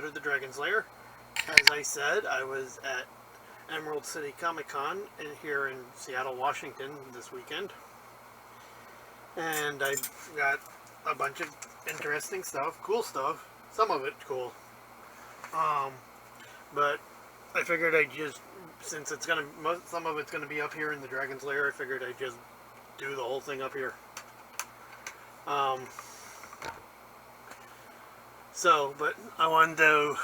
episode of the Dragon's Lair. As I said, I was at Emerald City Comic Con here in Seattle, Washington this weekend. And I got a bunch of interesting stuff, cool stuff. Some of it cool. But I figured I'd just, since it's gonna, some of it's gonna be up here in the Dragon's Lair, I figured I'd just do the whole thing up here. But I wanted to,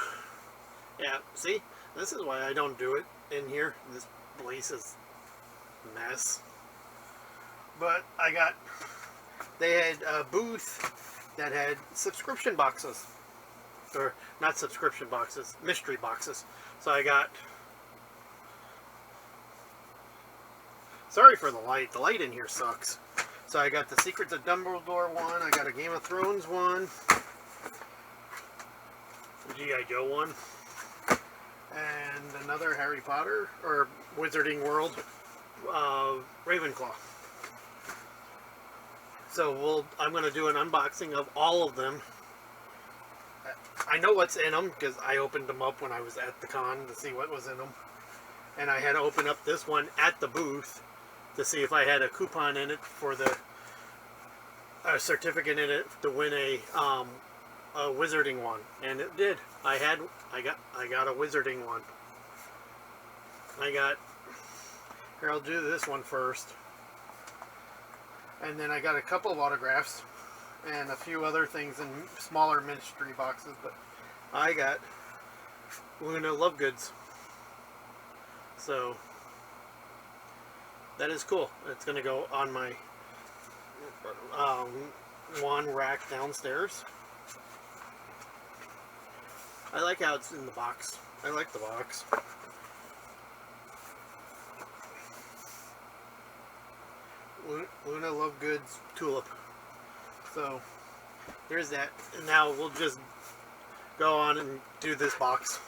yeah, see, this is why I don't do it in here. This place is a mess. But they had a booth that had subscription boxes. Or, not subscription boxes, mystery boxes. So I got, sorry for the light in here sucks. So I got the Secrets of Dumbledore one, I got a Game of Thrones one, G.I. Joe one, and another Harry Potter, or Wizarding World, Ravenclaw. So I'm going to do an unboxing of all of them. I know what's in them, because I opened them up when I was at the con to see what was in them. And I had to open up this one at the booth to see if I had a coupon in it for a certificate in it to win a wizarding one, and it did. I got a wizarding one. Here, I'll do this one first, and then I got a couple of autographs and a few other things in smaller mystery boxes. But I got Luna Lovegoods, so that is cool. It's gonna go on my one rack downstairs. I like how it's in the box. I like the box. Luna Lovegoods Tulip. So there's that. And now we'll just go on and do this box.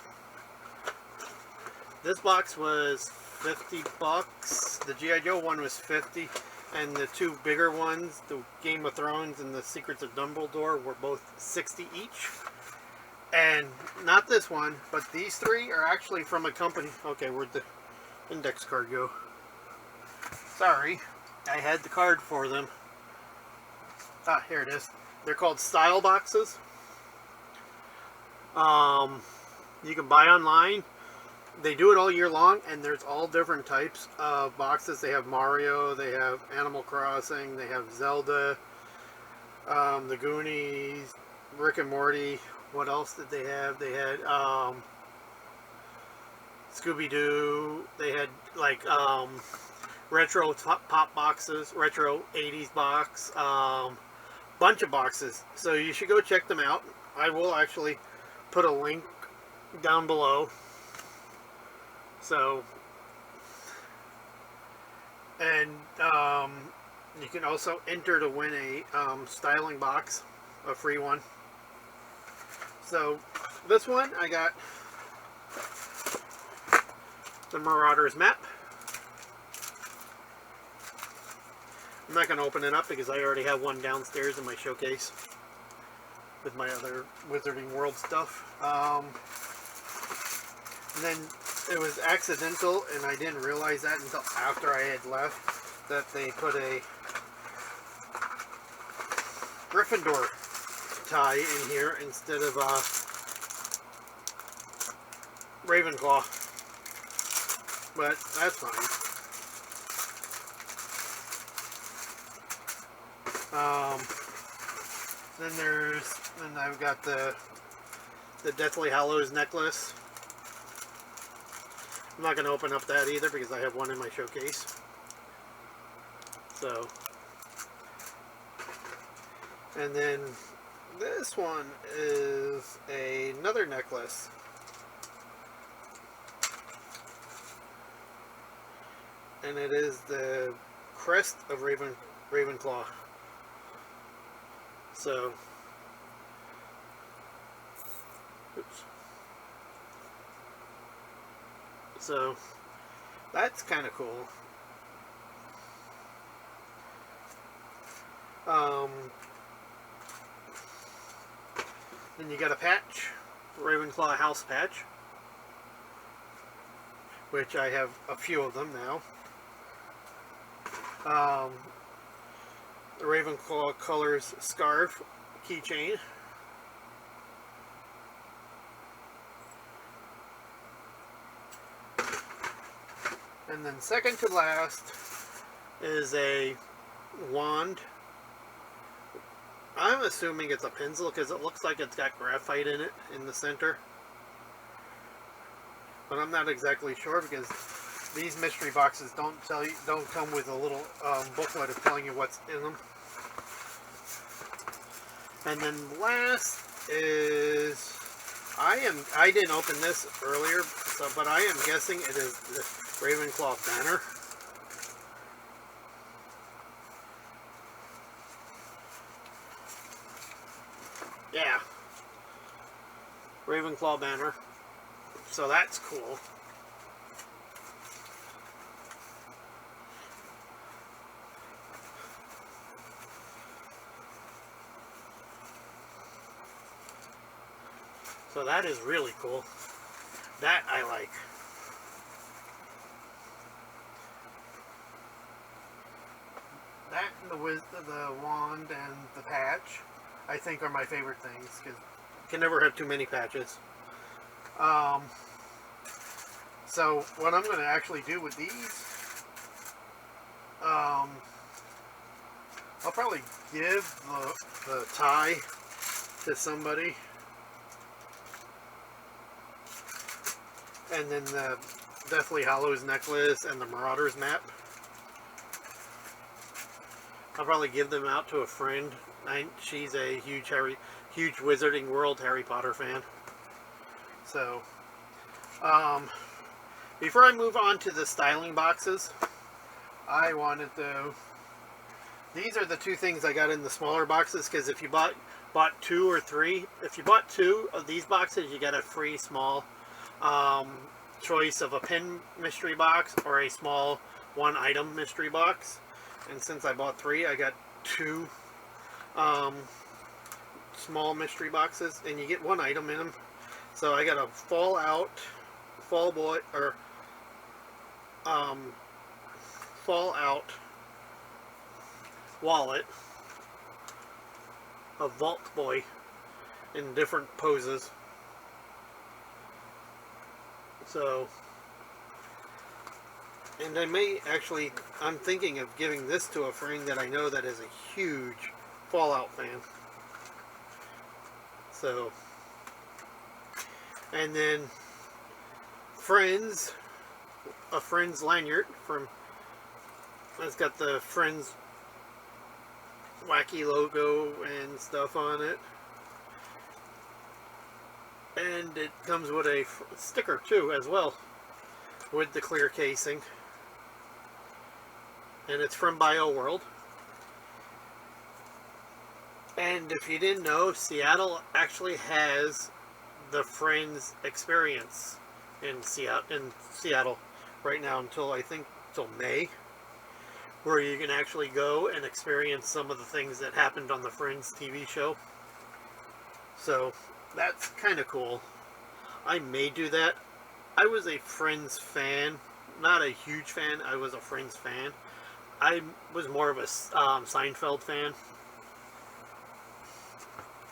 This box was 50 bucks. The G.I. Joe one was 50. And the two bigger ones, the Game of Thrones and the Secrets of Dumbledore, were both 60 each. And not this one, but these three are actually from a company. Okay, where'd the index card go? Sorry, I had the card for them. Ah, here it is. They're called Style Boxes. You can buy online. They do it all year long, and there's all different types of boxes. They have Mario, they have Animal Crossing, they have Zelda, the Goonies, Rick and Morty. What else did they have? They had Scooby-Doo. They had like retro pop boxes, retro 80s box, bunch of boxes. So you should go check them out. I will actually put a link down below. So, and you can also enter to win a styling box, a free one. So this one I got the Marauders map. I'm not going to open it up because I already have one downstairs in my showcase with my other Wizarding World stuff. And then it was accidental, and I didn't realize that until after I had left, that they put a Gryffindor tie in here instead of Ravenclaw, but that's fine. Then I've got the Deathly Hallows necklace. I'm not going to open up that either because I have one in my showcase. So, and then this one is another necklace. And it is the crest of Ravenclaw. So, oops. So, that's kind of cool. Then you got a patch Ravenclaw house patch, which I have a few of them now. The Ravenclaw colors scarf keychain. And then second to last is a wand. I'm assuming it's a pencil because it looks like it's got graphite in it in the center. But I'm not exactly sure because these mystery boxes don't come with a little booklet of telling you what's in them. And then last is I didn't open this earlier, but I am guessing it is the Ravenclaw banner. Yeah, Ravenclaw banner. So that's cool. So that is really cool. That I like. That and the wand and the patch, I think, are my favorite things because you can never have too many patches. So what I'm going to actually do with these, I'll probably give the tie to somebody. And then the Deathly Hallows necklace and the Marauders map. I'll probably give them out to a friend. She's a huge Wizarding World Harry Potter fan. So, before I move on to the styling boxes, I wanted to... These are the two things I got in the smaller boxes, because if you bought 2 or 3, if you bought 2 of these boxes, you got a free small choice of a pin mystery box or a small 1-item mystery box. And since I bought 3, I got 2 small mystery boxes, and you get 1 item in them. So I got a Fallout wallet, a Vault Boy in different poses. So, and I may actually, I'm thinking of giving this to a friend that I know that is a huge Fallout fan. So, and then a Friends lanyard it's got the Friends wacky logo and stuff on it. And it comes with a sticker too as well, with the clear casing. And it's from BioWorld. And if you didn't know, Seattle actually has the Friends experience in Seattle right now until May, where you can actually go and experience some of the things that happened on the Friends TV show. So that's kind of cool. I may do that. I was a Friends fan, not a huge fan. I was a Friends fan. I was more of a Seinfeld fan.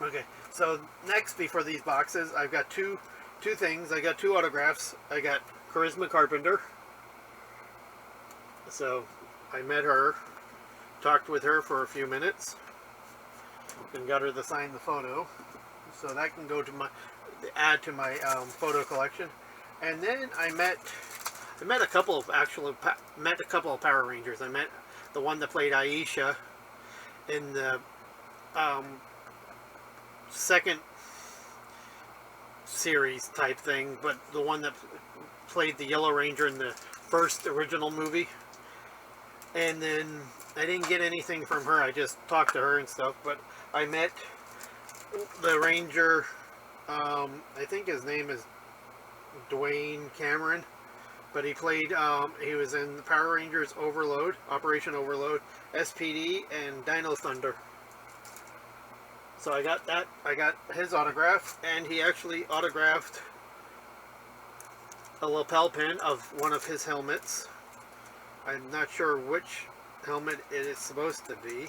Okay, so next, before these boxes, I've got two things. I got 2 autographs. I got Charisma Carpenter. So I met her, talked with her for a few minutes, and got her to sign the photo. So that can go to add to my photo collection. And then I met a couple of Power Rangers. I met the one that played Aisha in the second series type thing, but the one that played the Yellow Ranger in the first original movie. And then I didn't get anything from her. I just talked to her and stuff. But I met the Ranger, I think his name is Dwayne Cameron, but he played, he was in the Power Rangers Overload, Operation Overload, SPD, and Dino Thunder. So I got that. I got his autograph, and he actually autographed a lapel pin of one of his helmets. I'm not sure which helmet it is supposed to be.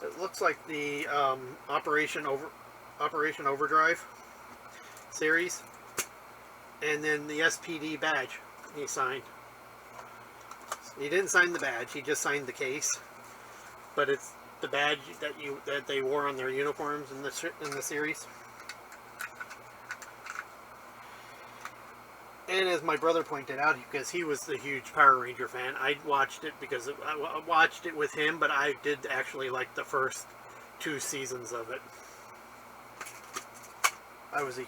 It looks like the Operation Overdrive series, and then the SPD badge he signed. He didn't sign the badge; he just signed the case. But it's the badge that they wore on their uniforms in the series. And as my brother pointed out, because he was the huge Power Ranger fan, I watched it because I watched it with him, but I did actually like the first 2 seasons of it. I was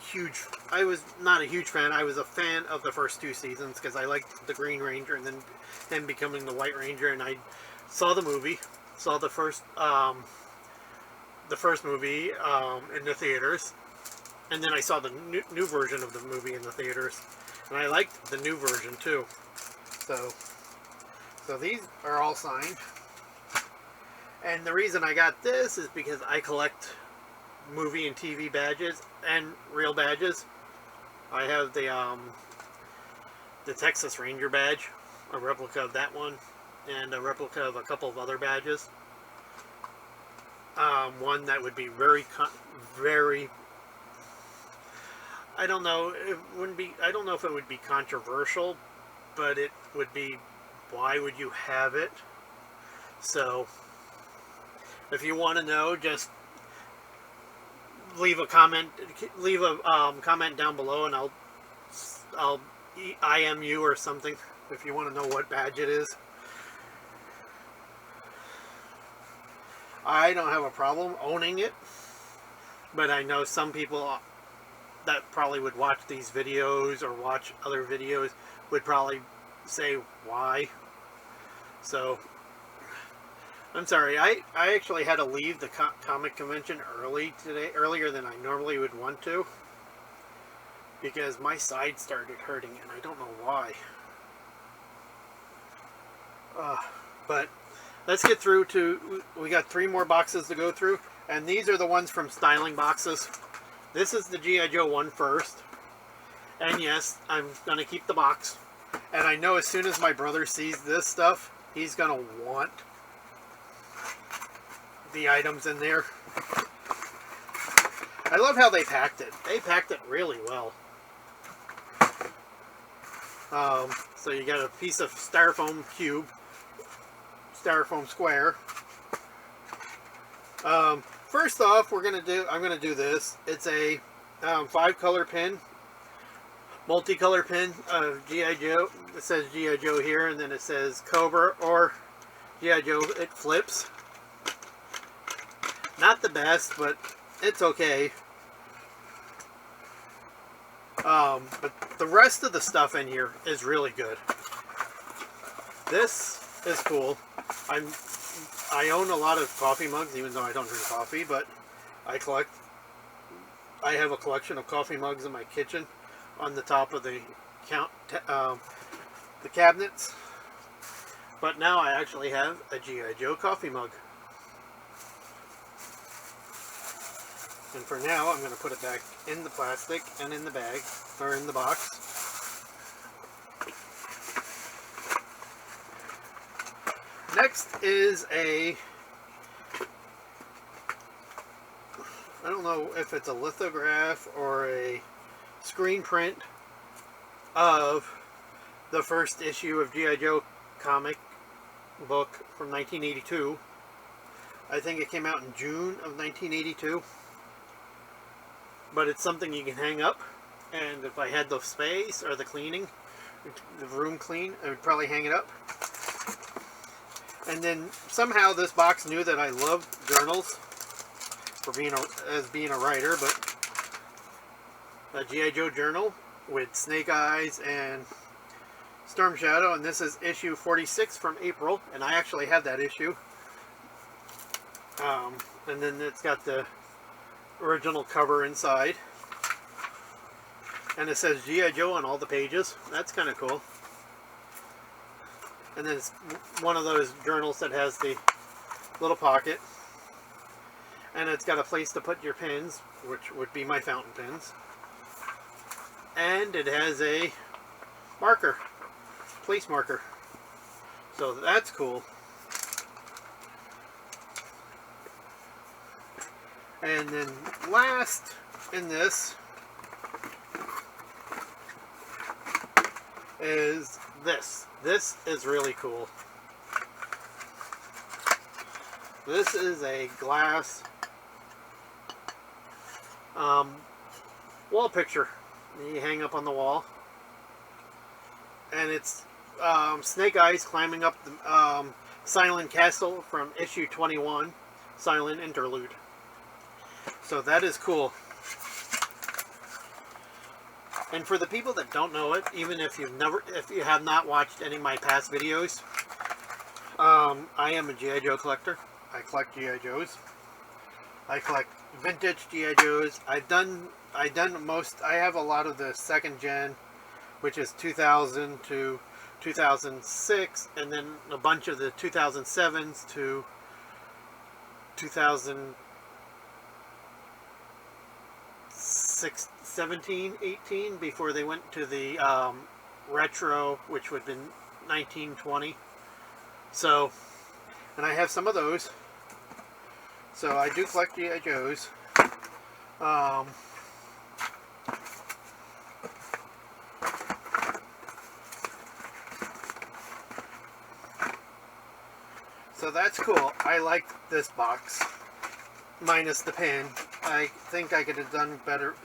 not a huge fan, I was a fan of the first 2 seasons because I liked the Green Ranger and then him becoming the White Ranger, and I saw the movie, saw the first movie in the theaters, and then I saw the new version of the movie in the theaters. And I liked the new version too. So these are all signed. And the reason I got this is because I collect movie and TV badges and real badges. I have the Texas Ranger badge, a replica of that one, and a replica of a couple of other badges. One that would be very I don't know. I don't know if it would be controversial, but it would be, why would you have it? So, if you want to know, just leave a comment. Leave a comment down below, and I'll IM you or something if you want to know what badge it is. I don't have a problem owning it, but I know some people that probably would watch these videos or watch other videos would probably say why. So I'm sorry, I actually had to leave the comic convention earlier than I normally would want to, because my side started hurting and I don't know why. But let's get through to, we got 3 more boxes to go through, and these are the ones from Styling Boxes. This is the G.I. Joe one first. And yes, I'm going to keep the box. And I know as soon as my brother sees this stuff, he's going to want the items in there. I love how they packed it. They packed it really well. So you got a piece of styrofoam cube, styrofoam square. First off, I'm gonna do this. It's a 5-color pin, multicolor pin of G.I. Joe. It says G.I. Joe here, and then it says Cobra or G.I. Joe. It flips. Not the best, but it's okay. But the rest of the stuff in here is really good. This is cool. I own a lot of coffee mugs, even though I don't drink coffee, but I have a collection of coffee mugs in my kitchen on the top of the cabinets. But now I actually have a G.I. Joe coffee mug. And for now, I'm going to put it back in the plastic and in the bag, or in the box. Next is I don't know if it's a lithograph or a screen print of the first issue of G.I. Joe comic book from 1982. I think it came out in June of 1982. But it's something you can hang up, and if I had the space or the room clean, I would probably hang it up. And then somehow this box knew that I loved journals as being a writer, but a G.I. Joe journal with Snake Eyes and Storm Shadow, and this is issue 46 from April, and I actually had that issue. And then it's got the original cover inside, and it says G.I. Joe on all the pages. That's kind of cool. And then it's one of those journals that has the little pocket. And it's got a place to put your pins, which would be my fountain pins. And it has a marker, place marker. So that's cool. And then last in this is this. This is really cool. This is a glass wall picture that you hang up on the wall. And it's Snake Eyes climbing up the Silent Castle from issue 21, Silent Interlude. So that is cool. And for the people that don't know it, even if you have not watched any of my past videos, I am a G.I. Joe collector. I collect G.I. Joes. I collect vintage G.I. Joes. I have a lot of the second gen, which is 2000 to 2006, and then a bunch of the 2007s to 2017, 18, before they went to the retro, which would have been 1920. So, and I have some of those. So I do collect G.I. Joes. So that's cool. I like this box, minus the pin. I think I could have done better.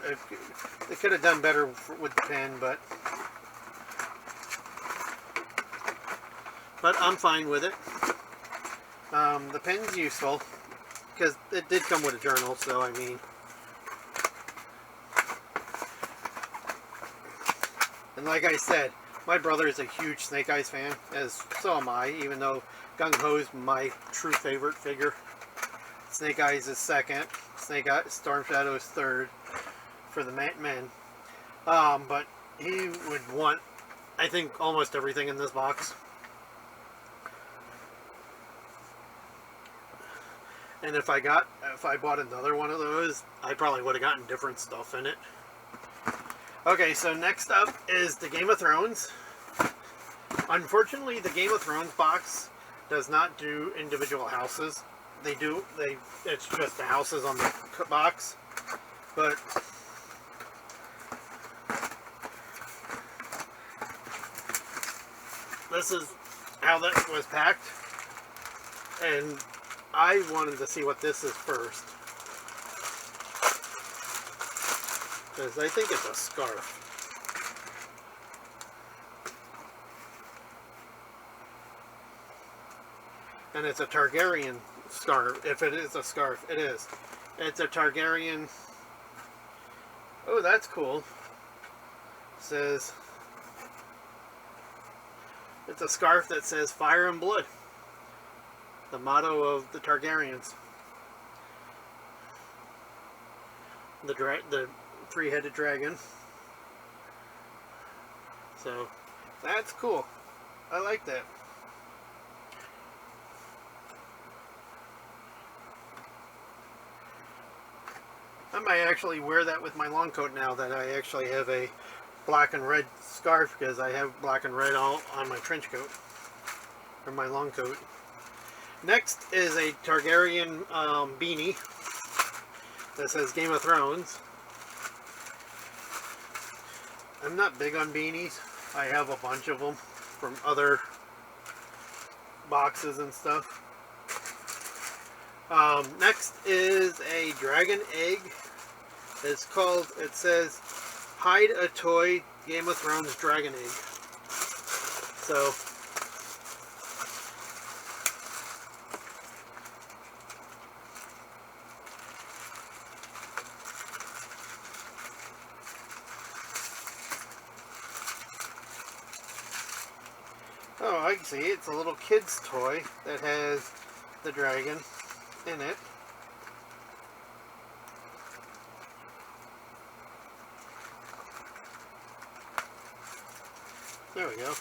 It could have done better with the pin, but I'm fine with it. The pin's useful because it did come with a journal, so I mean. And like I said, my brother is a huge Snake Eyes fan, as so am I, even though Gung Ho's my true favorite figure. Snake Eyes is second, Storm Shadow is third for the men. But he would want, I think, almost everything in this box. And if I bought another one of those, I probably would have gotten different stuff in it. Okay, so next up is the Game of Thrones. Unfortunately, the Game of Thrones box does not do individual houses. It's just the houses on the box. But this is how that was packed. And I wanted to see what this is first, because I think it's a scarf. And it's a Targaryen scarf. If it is a scarf, it is. It's a Targaryen. Oh, that's cool. It says, it's a scarf that says Fire and Blood, the motto of the Targaryens. The three-headed dragon. So that's cool. I like that. I might actually wear that with my long coat now that I actually have a black and red scarf, because I have black and red all on my trench coat, or my long coat. Next is a Targaryen beanie that says Game of Thrones. I'm not big on beanies. I have a bunch of them from other boxes and stuff. Next is a dragon egg. It says Hide a Toy Game of Thrones Dragon Egg. So oh, I see. It's a little kid's toy that has the dragon in it. There we go.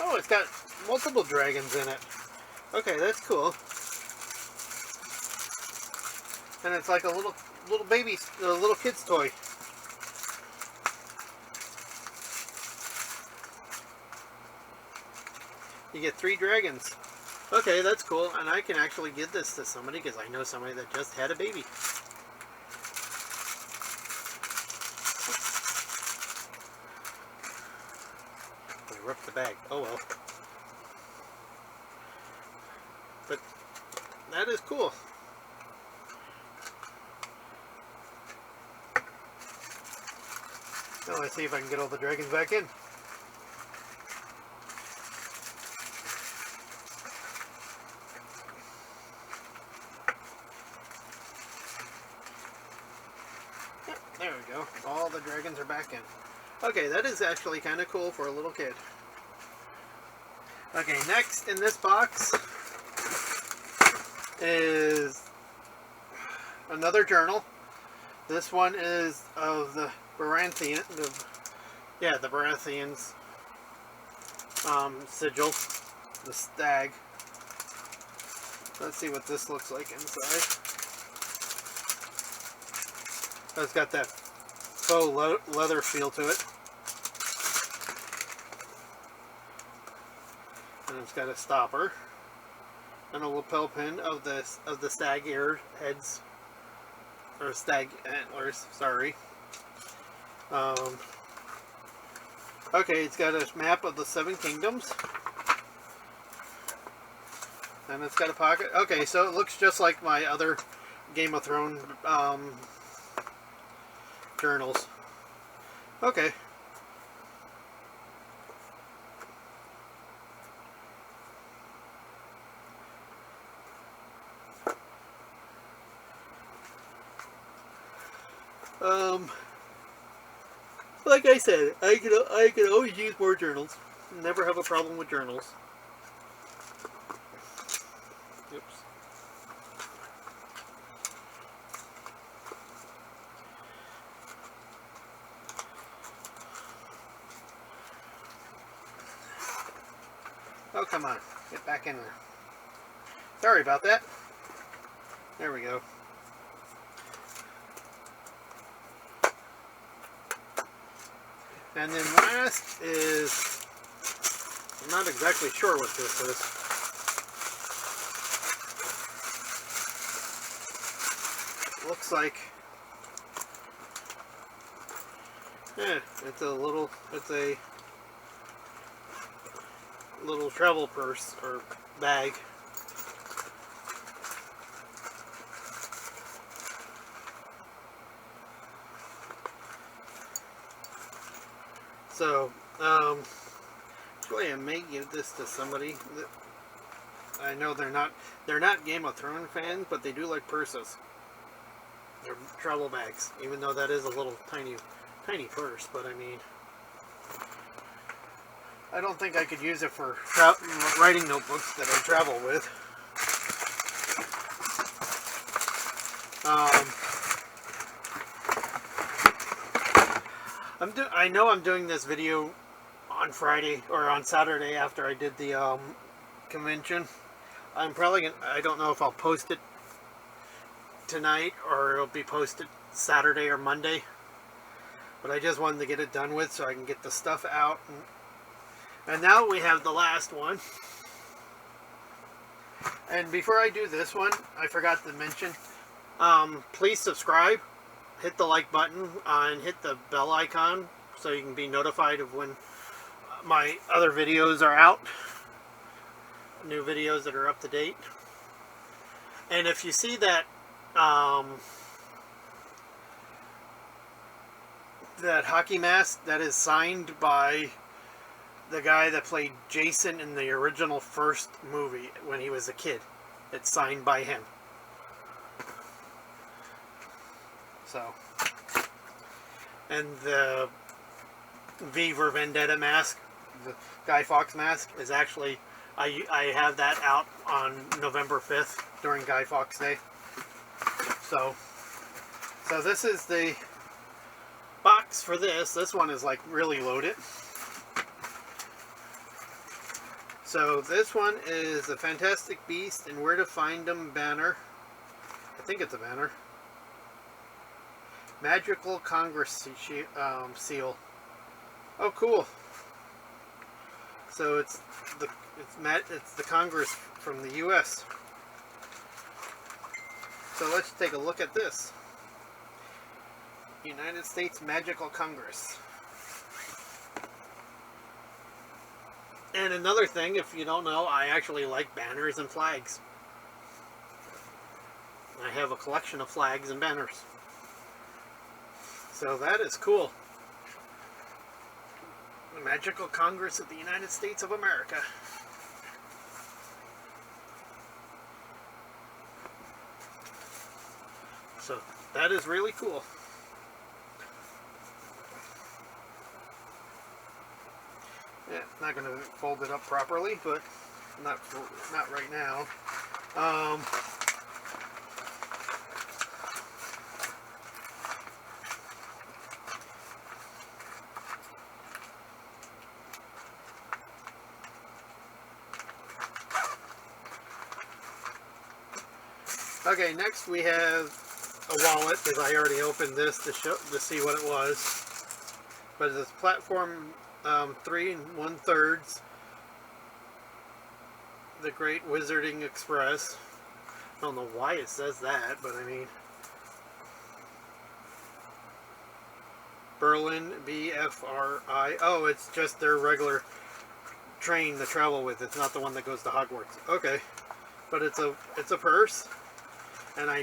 Oh, it's got multiple dragons in it. Okay, that's cool. And it's like a little baby, a little kid's toy. You get 3 dragons. Okay, that's cool, and I can actually give this to somebody because I know somebody that just had a baby. They ripped the bag. Oh well. But that is cool. Now let's see if I can get all the dragons back in. Yep, there we go. All the dragons are back in. Okay, that is actually kind of cool for a little kid. Okay, next in this box is another journal. This one is of the Baratheon, the Baratheons sigil, the stag. Let's see what this looks like inside. It's got that faux leather feel to it. And it's got a stopper and a lapel pin of the stag ear heads, or stag antlers, sorry. Okay, it's got a map of the 7 kingdoms. And it's got a pocket. Okay, so it looks just like my other Game of Thrones journals. Okay. Like I said, I can always use more journals. Never have a problem with journals. Oops. Oh, come on. Get back in there. Sorry about that. There we go. And then last is, I'm not exactly sure what this is. Looks like, yeah, it's a little travel purse or bag. So, actually, I may give this to somebody that I know they're not Game of Thrones fans, but they do like purses. They're travel bags, even though that is a little tiny purse. But I mean, I don't think I could use it for writing notebooks that I travel with. I know I'm doing this video on Friday or on Saturday after I did the convention. I'm probably gonna, I don't know if I'll post it tonight or it'll be posted Saturday or Monday. But I just wanted to get it done with so I can get the stuff out. And now we have the last one. And before I do this one, I forgot to mention, please subscribe, hit the like button, and hit the bell icon so you can be notified of when my other videos are out. New videos that are up to date. And if you see that that hockey mask that is signed by the guy that played Jason in the original first movie when he was a kid, it's signed by him. So, and the V for Vendetta mask, the Guy Fawkes mask, is actually, I have that out on November 5th during Guy Fawkes Day. So this is the box for this. This one is like really loaded. So this one is the Fantastic Beast and Where to Find Them banner. I think it's a banner. Magical Congress seal. Oh, cool. So it's the Congress from the U.S. So let's take a look at this. United States Magical Congress. And another thing, if you don't know, I actually like banners and flags. I have a collection of flags and banners. So that is cool. The Magical Congress of the United States of America. So that is really cool. Yeah, not going to fold it up properly, but not right now. Okay, next we have a wallet, because I already opened this to see what it was. But it's platform 3 1/3, the Great Wizarding Express. I don't know why it says that, but I mean, Berlin BFRI. Oh, it's just their regular train to travel with. It's not the one that goes to Hogwarts. Okay, but it's a purse, and I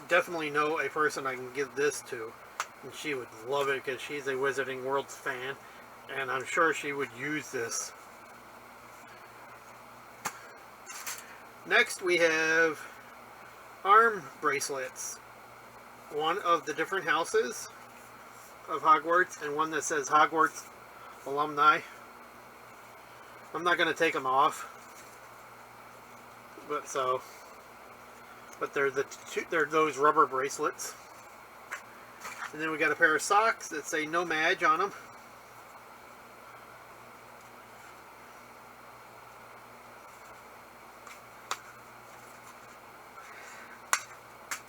definitely know a person I can give this to, and she would love it because she's a Wizarding World fan, and I'm sure she would use this. Next we have arm bracelets. One of the different houses of Hogwarts, and one that says Hogwarts Alumni. I'm not going to take them off, but they're those rubber bracelets. And then we got a pair of socks that say No Madge on them.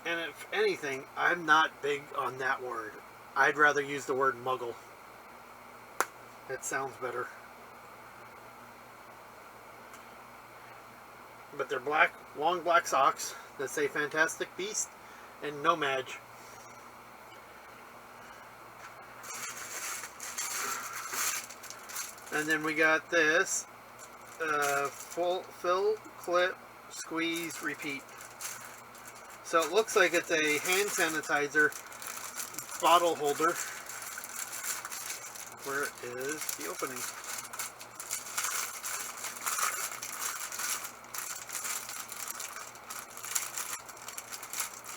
And if anything, I'm not big on that word. I'd rather use the word muggle. It sounds better. But they're black, long black socks that say Fantastic Beast and No Madge. And then we got this fill, clip, squeeze, repeat. So it looks like it's a hand sanitizer bottle holder. Where is the opening?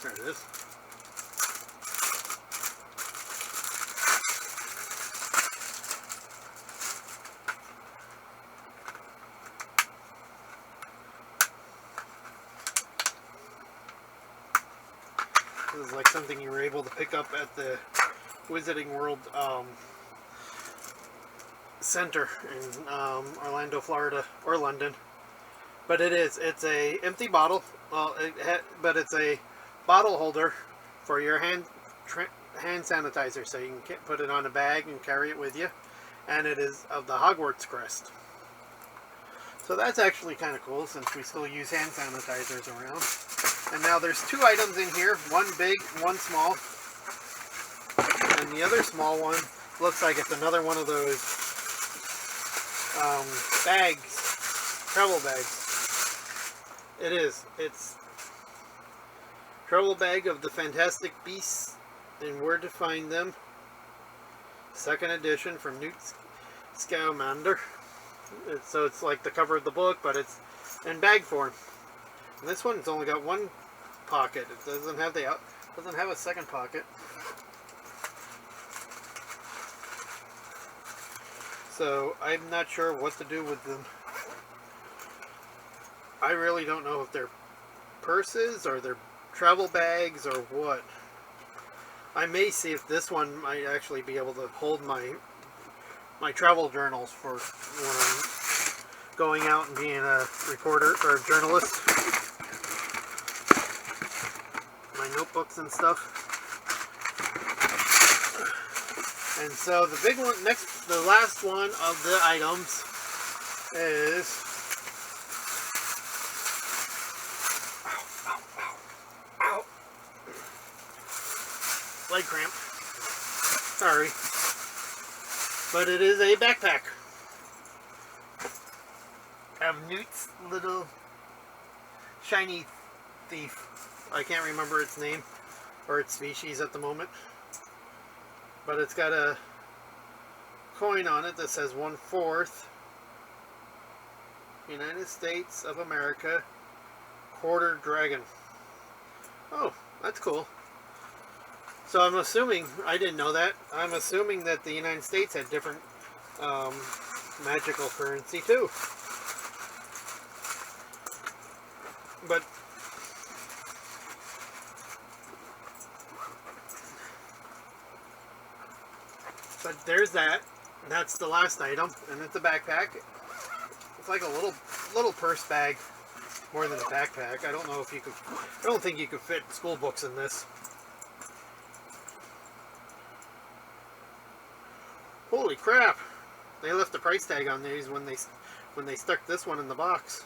There it is. This is like something you were able to pick up at the Wizarding World Center in Orlando, Florida, or London. But it's a empty bottle. Well, but it's a bottle holder for your hand sanitizer, so you can put it on a bag and carry it with you. And it is of the Hogwarts crest. So that's actually kind of cool, since we still use hand sanitizers around. And now there's two items in here, one big, one small. And the other small one looks like it's another one of those bags, travel bags. It is. It's travel bag of the Fantastic Beasts and Where to Find Them. Second edition from Newt Scamander. So it's like the cover of the book, but it's in bag form. And this one's only got one pocket. It doesn't have a second pocket. So I'm not sure what to do with them. I really don't know if they're purses or they're travel bags or what. I may see if this one might actually be able to hold my travel journals for when I'm going out and being a reporter or a journalist. My notebooks and stuff. And so the big one, the last one of the items is, ow, leg cramp. Sorry. But it is a backpack of Newt's little shiny thief. I can't remember its name or its species at the moment. But it's got a coin on it that says 1/4 United States of America quarter dragon. Oh, that's cool. So I'm assuming, I didn't know that, I'm assuming that the United States had different magical currency too. But there's that. That's the last item, and it's a backpack. It's like a little purse bag, more than a backpack. I don't know if you could. I don't think you could fit school books in this. Holy crap! They left the price tag on these when they stuck this one in the box.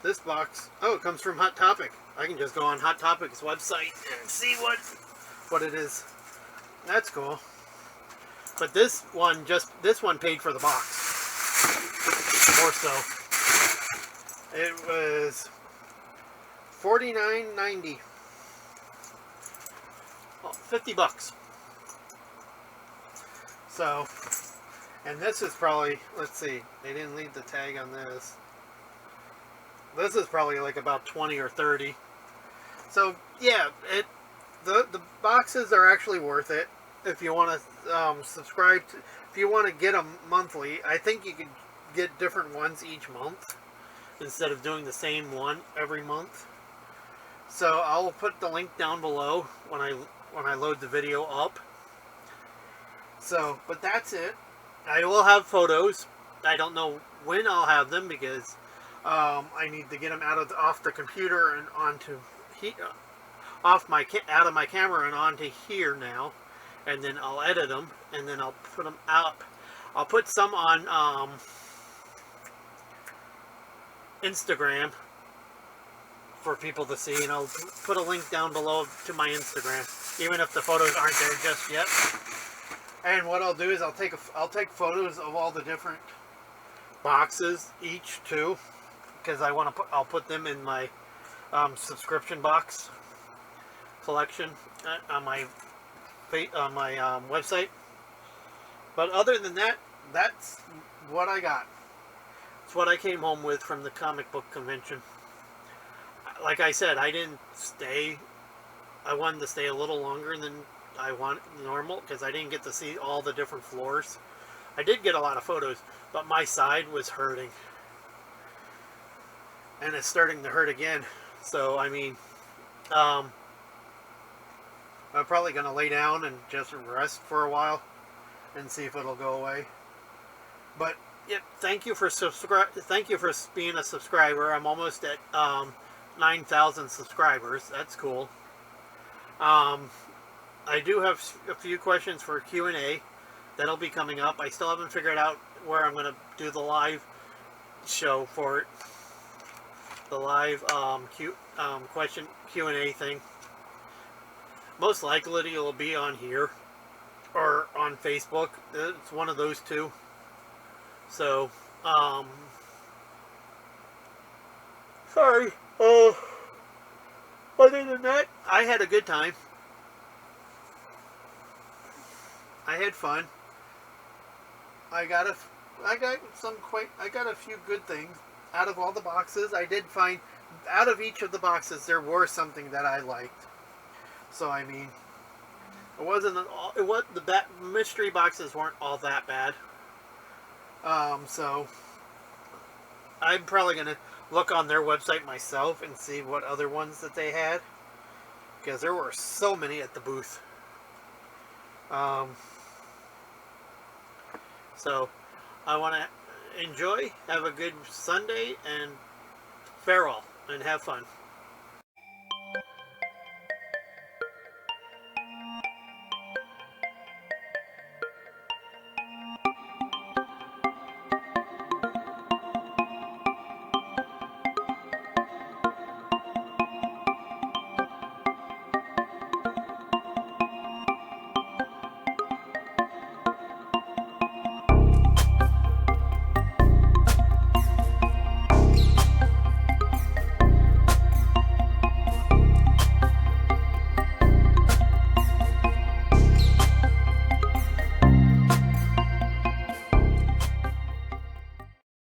This box, oh, it comes from Hot Topic. I can just go on Hot Topic's website and see what it is. That's cool. But this one paid for the box. More so. It was $49.90. Oh, $50. So, and this is probably, let's see, they didn't leave the tag on this. This is probably like about 20 or 30. So yeah, the boxes are actually worth it if you want to subscribe to, if you want to get them monthly. I think you could get different ones each month instead of doing the same one every month. So I'll put the link down below when I load the video up. So, but that's it. I will have photos. I don't know when I'll have them because I need to get them off the computer and onto out of my camera and onto here now, and then I'll edit them and then I'll put them out. I'll put some on Instagram for people to see, and I'll put a link down below to my Instagram, even if the photos aren't there just yet. And what I'll do is I'll take photos of all the different boxes each too, because I'll put them in my subscription box collection on my website. But other than that, that's what I got. It's what I came home with from the comic book convention. Like I said, I didn't stay. I wanted to stay a little longer than I want normal because I didn't get to see all the different floors. I did get a lot of photos, but my side was hurting. And it's starting to hurt again. So, I mean, I'm probably going to lay down and just rest for a while and see if it'll go away. But, yeah, thank you for being a subscriber. I'm almost at 9,000 subscribers. That's cool. I do have a few questions for Q&A that'll be coming up. I still haven't figured out where I'm going to do the live show for it. The live question Q&A thing. Most likely it'll be on here or on Facebook. It's one of those two. So, sorry. Other than that, I had a good time. I had fun. I got a few good things out of all the boxes. I did find out of each of the boxes there were something that I liked. So I mean, the mystery boxes weren't all that bad. So I'm probably gonna look on their website myself and see what other ones that they had, because there were so many at the booth. So I want to enjoy, have a good Sunday, and farewell, and have fun.